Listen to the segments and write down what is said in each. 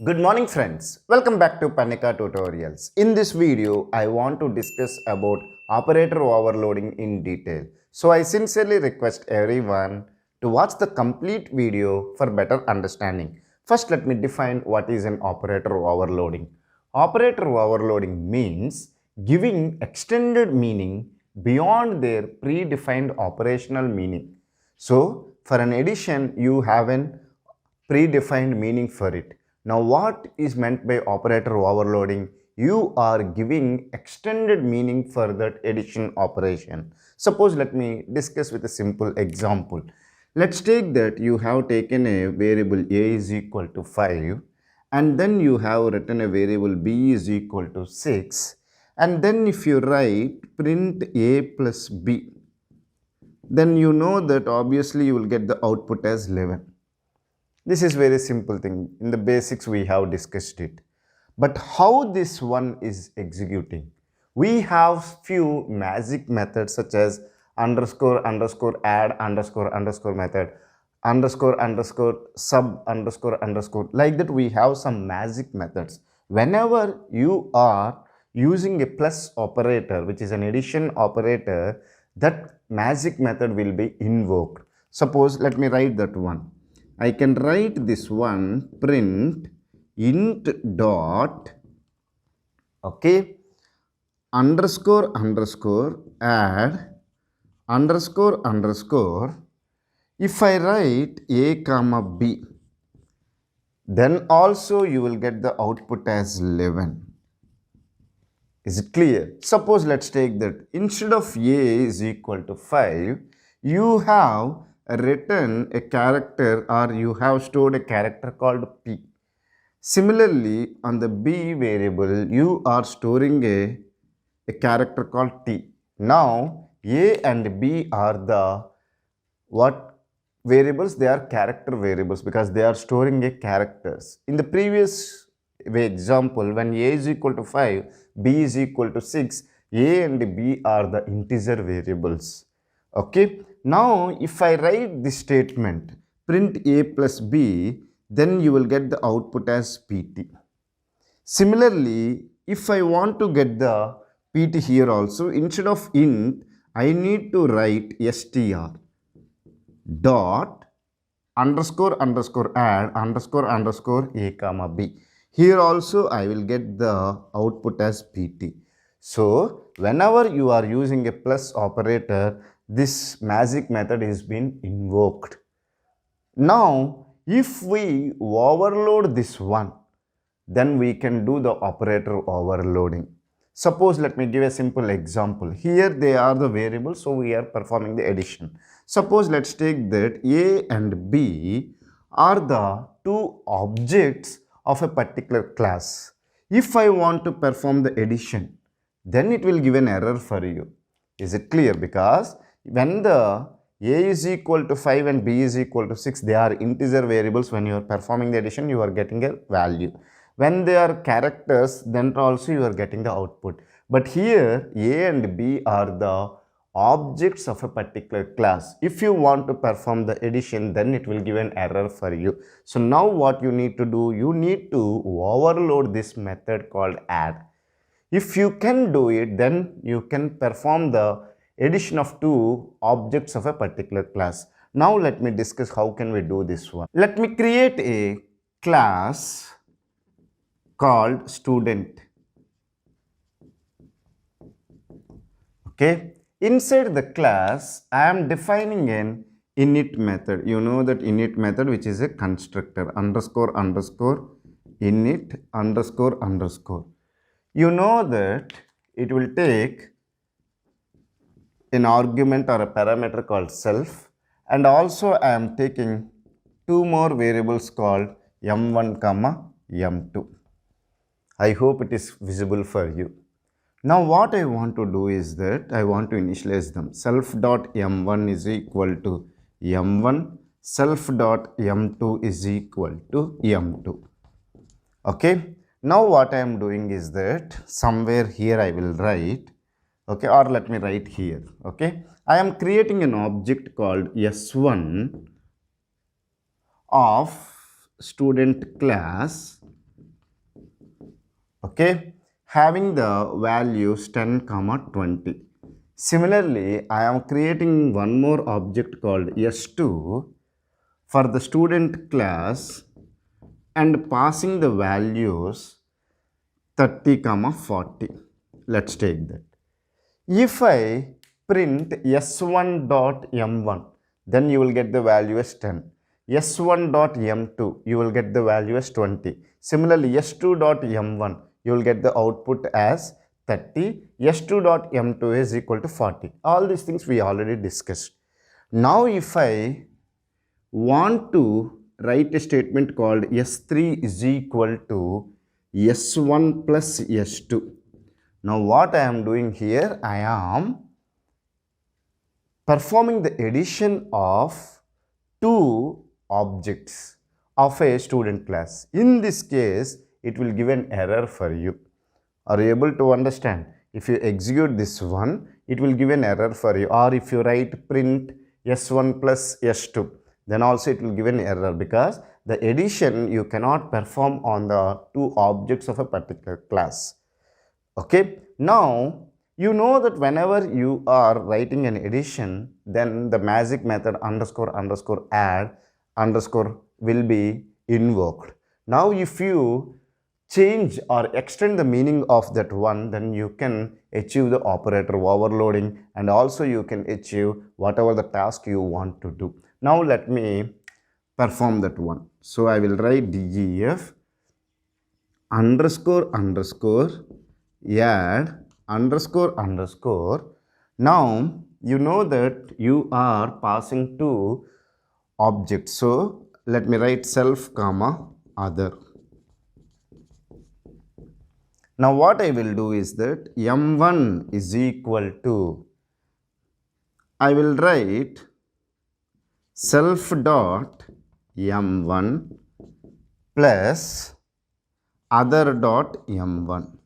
Good morning friends, welcome back to Parnika tutorials. In this video, I want to discuss about operator overloading in detail. So I sincerely request everyone to watch the complete video for better understanding. First, let me define what is an operator overloading. Operator overloading means giving extended meaning beyond their predefined operational meaning. So, for an addition, you have an predefined meaning for it. Now, what is meant by operator overloading? You are giving extended meaning for that addition operation. Suppose let me discuss with a simple example. Let's take that you have taken a variable a is equal to 5 and then you have written a variable b is equal to 6, and then if you write print a plus b, then you know that obviously you will get the output as 11. This is very simple thing. In the basics we have discussed it. But how this one is executing? We have few magic methods such as underscore underscore add underscore underscore method, underscore underscore sub underscore underscore. Like that we have some magic methods. Whenever you are using a plus operator, which is an addition operator, that magic method will be invoked. Suppose let me write that one. I can write this one print int dot underscore underscore add underscore underscore. If I write a comma b, then also you will get the output as 11. Is it clear? Suppose let's take that instead of a is equal to 5, you have written a character or you have stored a character called p. Similarly, on the b variable, you are storing a character called t. Now, a and b are the what variables? They are character variables because they are storing a characters. In the previous example, when a is equal to 5, b is equal to 6, a and b are the integer variables. Okay. Now, if I write this statement, print a plus b, then you will get the output as pt. Similarly, if I want to get the pt here also, instead of int, I need to write str dot underscore underscore add underscore underscore a comma b. Here also I will get the output as pt. So, whenever you are using a plus operator, this magic method is being invoked. Now, if we overload this one, then we can do the operator overloading. Suppose let me give a simple example. Here they are the variables, so we are performing the addition. Suppose let's take that a and b are the two objects of a particular class. If I want to perform the addition, then it will give an error for you. Is it clear? Because when the a is equal to 5 and b is equal to 6, they are integer variables. When you are performing the addition, you are getting a value. When they are characters, then also you are getting the output. But here a and b are the objects of a particular class. If you want to perform the addition, then it will give an error for you. So now what you need to do, you need to overload this method called add. If you can do it, then you can perform the addition of two objects of a particular class. Now let me discuss how can we do this one. Let me create a class called student. Okay. Inside the class, I am defining an init method. You know that init method, which is a constructor, underscore underscore init underscore underscore. You know that it will take an argument or a parameter called self, and also I am taking two more variables called m1 comma m2. I hope it is visible for you. Now what I want to do is that I want to initialize them. Self dot m1 is equal to m1, self dot m2 is equal to m2. Okay. Now what I am doing is that somewhere here I will write, okay, or let me write here. Okay, I am creating an object called s1 of student class, okay, having the values 10 comma 20. Similarly, I am creating one more object called s2 for the student class and passing the values 30 comma 40. Let's take that. If I print s1 dot m1, then you will get the value as 10. s1 dot m2, you will get the value as 20. Similarly, s2 dot m1, you will get the output as 30. s2 dot m2 is equal to 40. All these things we already discussed. Now, if I want to write a statement called s3 is equal to s1 plus s2. Now, what I am doing here, I am performing the addition of two objects of a student class. In this case, it will give an error for you. Are you able to understand? If you execute this one, it will give an error for you. Or if you write print s1 plus s2, then also it will give an error, because the addition you cannot perform on the two objects of a particular class. Okay, now you know that whenever you are writing an addition, then the magic method underscore underscore add underscore will be invoked. Now if you change or extend the meaning of that one, then you can achieve the operator overloading, and also you can achieve whatever the task you want to do. Now let me perform that one. So I will write def underscore underscore add underscore underscore. Now you know that you are passing two objects, so let me write self comma other. Now what I will do is that m1 is equal to, I will write self dot m1 plus other dot m1.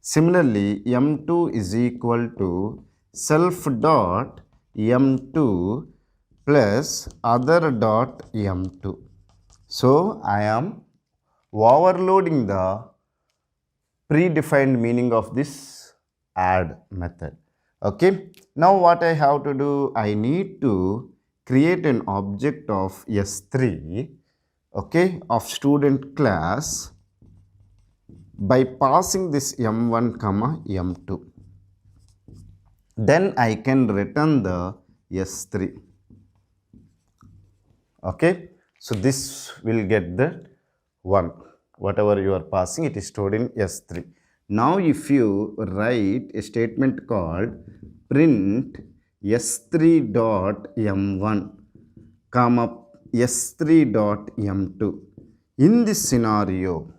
Similarly, m2 is equal to self dot m2 plus other dot m2. So I am overloading the predefined meaning of this add method. Okay. Now what I have to do, I need to create an object of s3, okay, of student class by passing this m1 comma m2. Then I can return the s3. Okay, so this will get the 1. Whatever you are passing, it is stored in s3. Now if you write a statement called print s3 dot m1 comma s3 dot m2, in this scenario,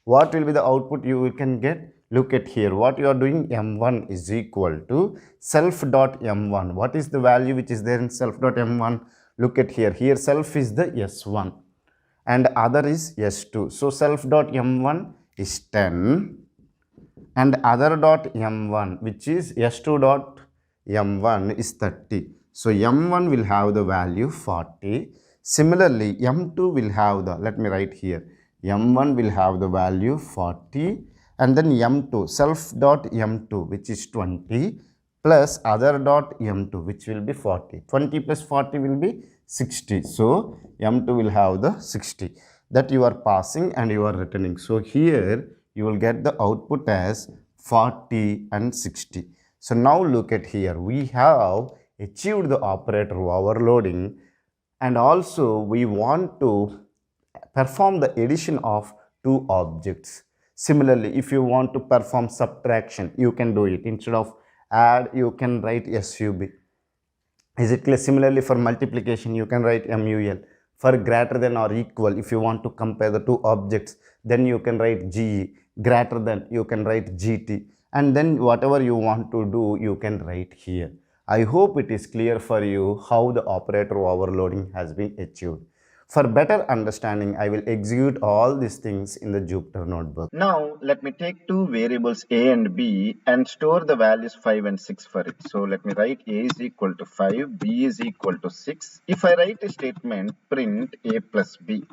what will be the output you can get? Look at here, what you are doing, m1 is equal to self dot m1. What is the value which is there in self dot m1? Look at here, here self is the s1 and other is s2. So self dot m1 is 10 and other dot m1, which is s2 dot m1, is 30. So m1 will have the value 40. Similarly, m2 will have the, let me write here, m1 will have the value 40, and then m2 self dot m2, which is 20, plus other dot m2, which will be 40. 20 plus 40 will be 60. So m2 will have the 60 that you are passing and you are returning. So here you will get the output as 40 and 60. So now look at here, we have achieved the operator overloading, and also we want to perform the addition of two objects. Similarly, if you want to perform subtraction, you can do it. Instead of add, you can write sub. Is it clear? Similarly, for multiplication, you can write mul. For greater than or equal, if you want to compare the two objects, then you can write ge. Greater than, you can write gt. And then whatever you want to do, you can write here. I hope it is clear for you how the operator overloading has been achieved. For better understanding, I will execute all these things in the Jupyter notebook. Now, let me take two variables a and b and store the values 5 and 6 for it. So, let me write a is equal to 5, b is equal to 6. If I write a statement print a plus b,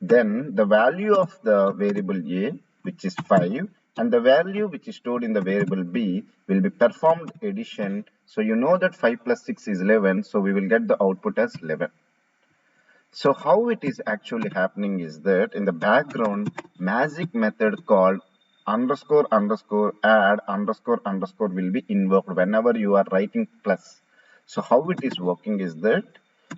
then the value of the variable a, which is 5, and the value which is stored in the variable b will be performed addition. So you know that 5 plus 6 is 11, so we will get the output as 11. So how it is actually happening is that in the background, magic method called underscore underscore add underscore underscore will be invoked whenever you are writing plus. So how it is working is that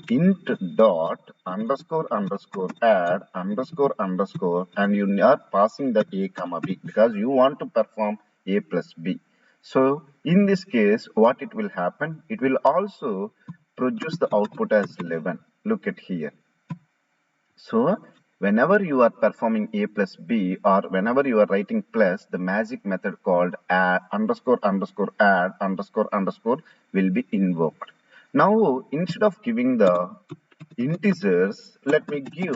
int dot underscore underscore add underscore underscore, and you are passing the a comma b because you want to perform a plus b. So in this case, what it will happen, it will also produce the output as 11. Look at here. So whenever you are performing a plus b, or whenever you are writing plus, the magic method called add underscore underscore add underscore underscore will be invoked. Now instead of giving the integers, let me give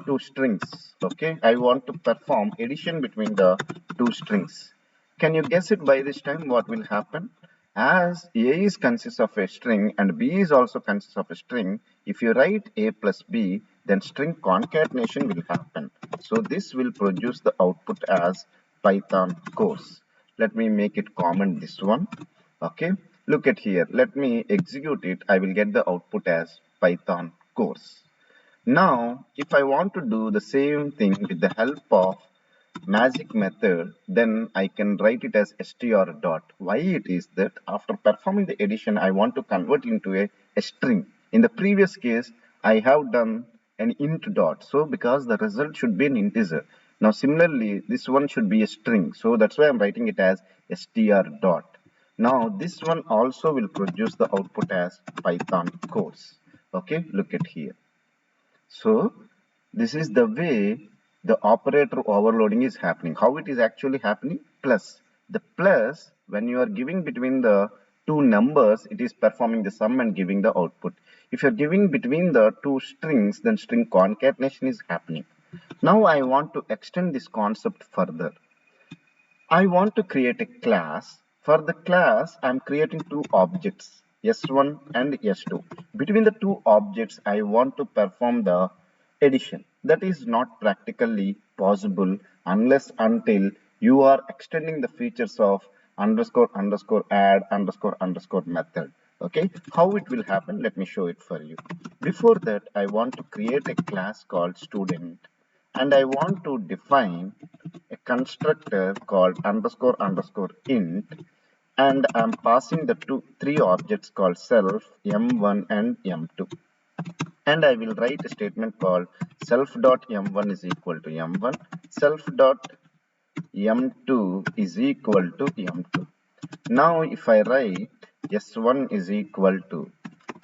two strings. Okay, I want to perform addition between the two strings. Can you guess it by this time what will happen? As A is consists of a string and B is also consists of a string, if you write A plus B, then string concatenation will happen. So this will produce the output as Python course. Let me make it comment this one. Okay, look at here. Let me execute it. I will get the output as Python course. Now, if I want to do the same thing with the help of magic method, then I can write it as str dot. Why it is that after performing the addition, I want to convert into a string. In the previous case, I have done an int dot. So because the result should be an integer. Now similarly, this one should be a string. So that's why I'm writing it as str dot. Now this one also will produce the output as Python course. Okay, look at here. So this is the way the operator overloading is happening. How it is actually happening? Plus. The plus, when you are giving between the two numbers, it is performing the sum and giving the output. If you're giving between the two strings, then string concatenation is happening. Now I want to extend this concept further. I want to create a class. For the class, I'm creating two objects, S1 and S2. Between the two objects, I want to perform the addition. That is not practically possible unless until you are extending the features of underscore underscore add underscore underscore method. Okay, how it will happen? Let me show it for you. Before that, I want to create a class called student, and I want to define a constructor called underscore underscore int, and I'm passing the three objects called self, m1 and m2, and I will write a statement called self dot m1 is equal to m1, self dot m2 is equal to m2. Now if I write s1 is equal to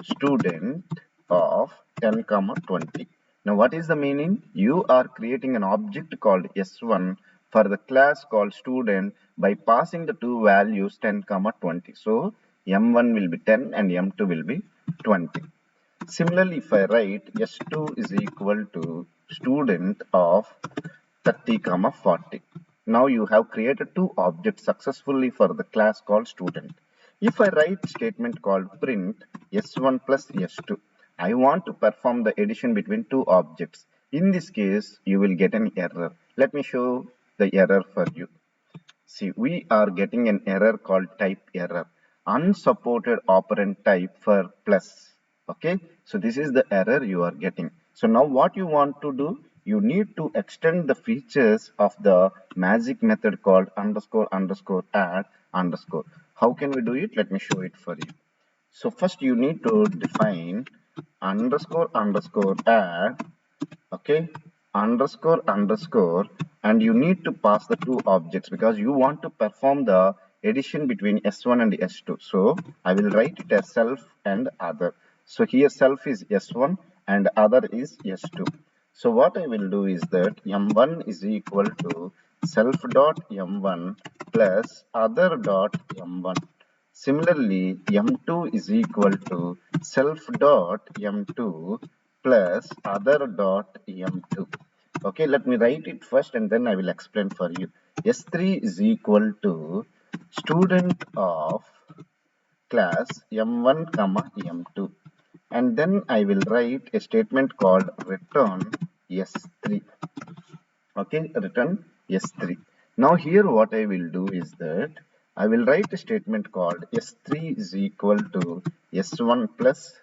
student of 10 comma 20. Now what is the meaning? You are creating an object called s1 for the class called student by passing the two values 10 comma 20. So m1 will be 10 and m2 will be 20. Similarly, if I write s2 is equal to student of 30 comma 40. Now you have created two objects successfully for the class called student. If I write statement called print s1 plus s2, I want to perform the addition between two objects. In this case, you will get an error. Let me show the error for you. See, we are getting an error called type error. Unsupported operand type for plus. Okay, so this is the error you are getting. So now what you want to do? You need to extend the features of the magic method called underscore underscore add underscore. How can we do it? Let me show it for you. So first you need to define underscore underscore add, okay, underscore underscore, and you need to pass the two objects because you want to perform the addition between s1 and s2. So I will write it as self and other. So here self is s1 and other is s2. So what I will do is that m1 is equal to self dot m1 plus other dot m1. Similarly, m2 is equal to self dot m2 plus other dot m2. Okay, let me write it first and then I will explain for you. S3 is equal to student of class m1 comma m2, and then I will write a statement called return S3. Okay, return S3. Now here what I will do is that I will write a statement called S3 is equal to S1 plus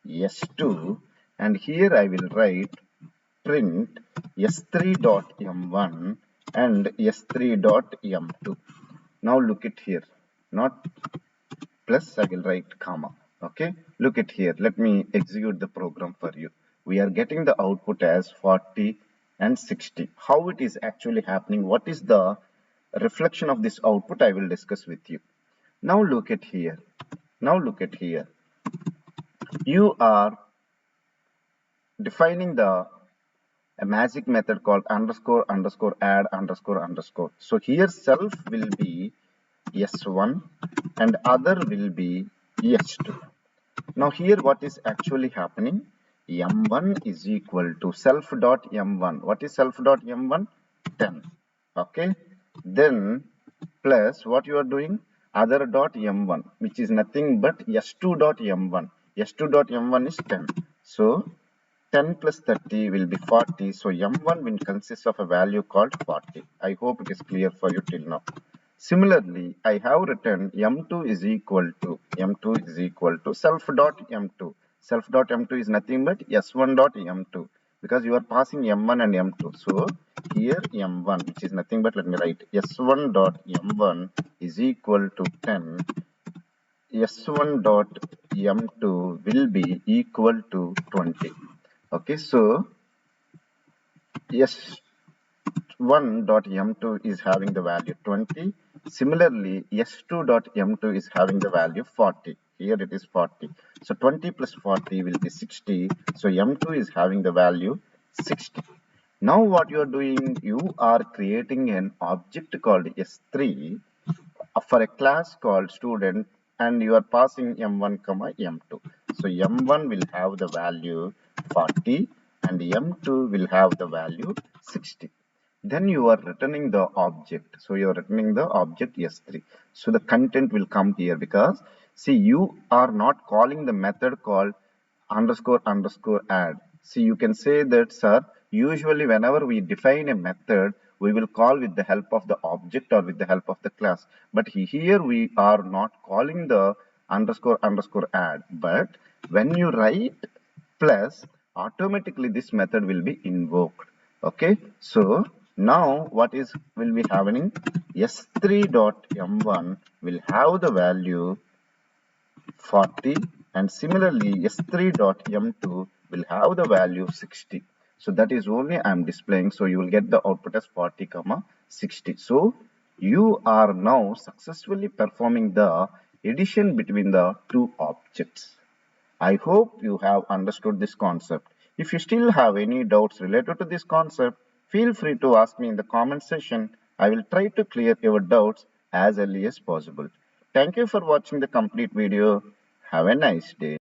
S2, and here I will write print S3 dot M1 and S3 dot M2. Now look at here, not plus, I will write comma. Okay, look at here. Let me execute the program for you. We are getting the output as 40 and 60. How it is actually happening, what is the reflection of this output, I will discuss with you. Now look at here. Now look at here. You are defining a magic method called underscore underscore add underscore underscore. So here self will be S1 and other will be S2. Now here what is actually happening, m1 is equal to self dot m1. What is self dot m1? 10. Okay. Then plus what you are doing, other dot m1, which is nothing but s2 dot m1. s2 dot m1 is 10. So 10 plus 30 will be 40. So m1 will consist of a value called 40. I hope it is clear for you till now. Similarly, I have written m2 is equal to self dot m2. Self dot m2 is nothing but s1 dot m2, because you are passing m1 and m2. So here m1, which is nothing but, let me write, s1 dot m1 is equal to 10. S1 dot m2 will be equal to 20. Okay, so S1 dot m2 is having the value 20. Similarly, S2 dot m2 is having the value 40. Here it is 40. So 20 plus 40 will be 60. So m2 is having the value 60. Now what you are doing, you are creating an object called S3 for a class called student, and you are passing m1 comma m2. So m1 will have the value 40 and m2 will have the value 60. Then you are returning the object. So you are returning the object S3. So the content will come here, because see, you are not calling the method called underscore underscore add. See, you can say that, sir, usually whenever we define a method, we will call with the help of the object or with the help of the class. But here we are not calling the underscore underscore add. But when you write plus, automatically this method will be invoked. Okay, so now what is will be happening, s3 dot m1 will have the value 40, and similarly s3 dot m2 will have the value 60. So that is only I am displaying. So you will get the output as 40 comma 60. So you are now successfully performing the addition between the two objects. I hope you have understood this concept. If you still have any doubts related to this concept, feel free to ask me in the comment section. I will try to clear your doubts as early as possible. Thank you for watching the complete video. Have a nice day.